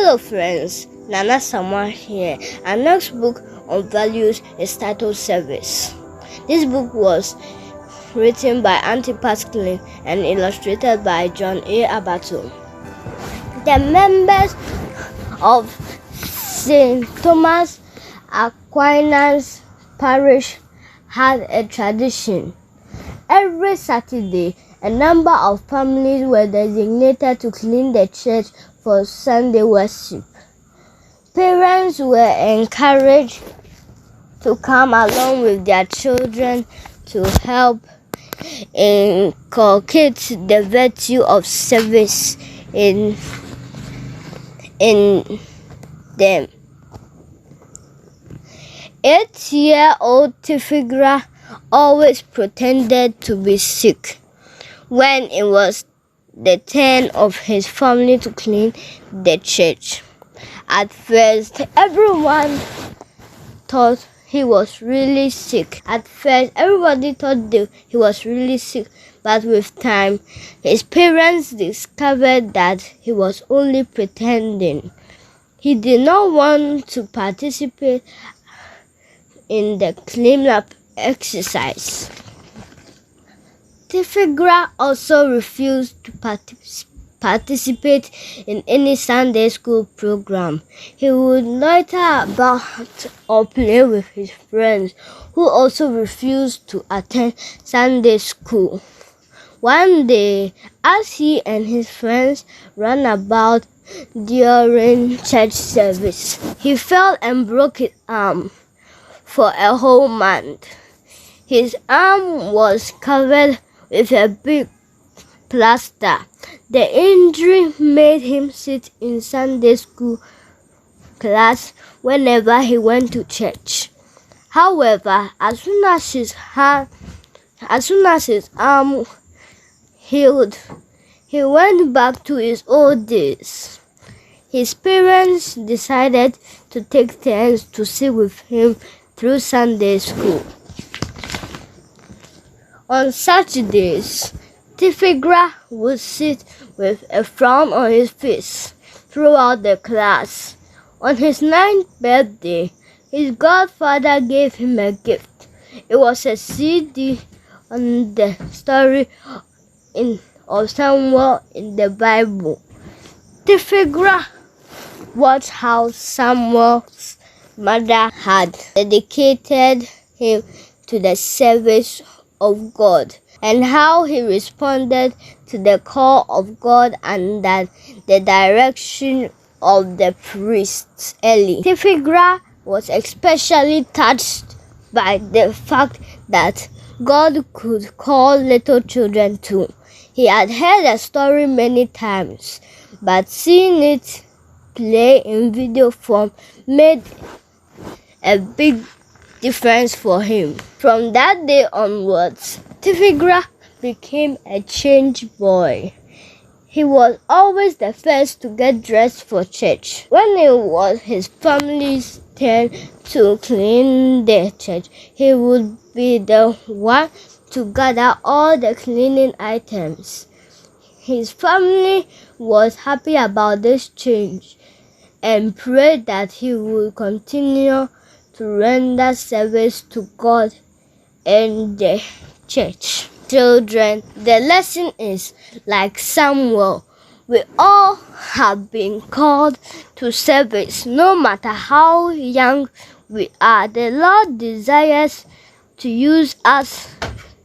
Hello friends, Nana Asamoah here. Our next book on values is titled Service. This book was written by Auntie Pascaline and illustrated by John A. Abato. The members of St. Thomas Aquinas Parish had a tradition. Every Saturday, a number of families were designated to clean the church for Sunday worship. Parents were encouraged to come along with their children to help inculcate the virtue of service in them. 8-year-old Tifigra always pretended to be sick when it was the turn of his family to clean the church. At first, everyone thought he was really sick. But with time, his parents discovered that he was only pretending. He did not want to participate in the cleanup exercise. Tifigra also refused to participate in any Sunday school program. He would loiter about or play with his friends, who also refused to attend Sunday school. One day, as he and his friends ran about during church service, he fell and broke his arm for a whole month. His arm was covered with a big plaster. The injury made him sit in Sunday school class whenever he went to church. However, as soon as his arm healed, he went back to his old days. His parents decided to take turns to sit with him through Sunday school. On Saturdays, Tifigra would sit with a frown on his face throughout the class. On his 9th birthday, his godfather gave him a gift. It was a CD on the story of Samuel in the Bible. Tifigra watched how Samuel's mother had dedicated him to the service of God, and how he responded to the call of God under the direction of the priests Eli. Tifigra was especially touched by the fact that God could call little children too. He had heard the story many times, but seeing it play in video form made a big difference for him. From that day onwards, Tifigra became a changed boy. He was always the first to get dressed for church. When it was his family's turn to clean the church, he would be the one to gather all the cleaning items. His family was happy about this change and prayed that he would continue to render service to God and the church. Children, the lesson is, like Samuel, we all have been called to service. No matter how young we are, the Lord desires to use us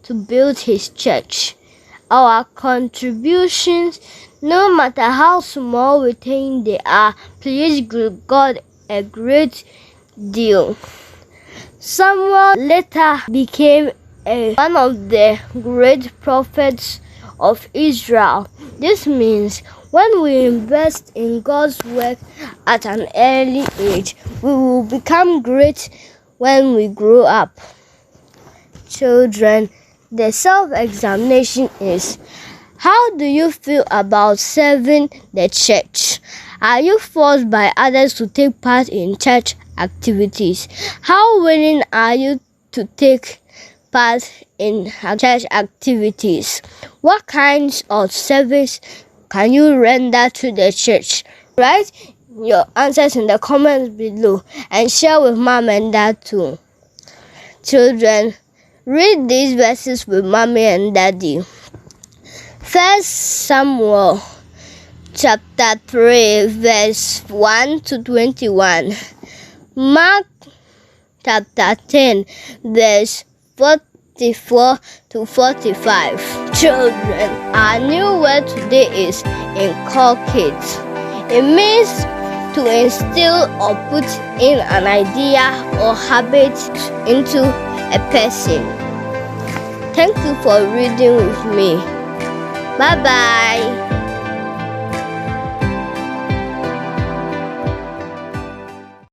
to build His church. Our contributions, no matter how small we think they are, please give God a great deal. Samuel later became one of the great prophets of Israel. This means when we invest in God's work at an early age, we will become great when we grow up. Children, the self-examination is: how do you feel about serving the church? Are you forced by others to take part in church activities? How willing are you to take part in church activities? What kinds of service can you render to the church? Write your answers in the comments below and share with mom and dad too. Children, read these verses with mommy and daddy. 1 Samuel chapter 3 verse 1 to 21. Mark chapter 10 verse 44 to 45. Children, our new word today is inculcate. It means to instill or put in an idea or habit into a person. Thank you for reading with me. Bye bye.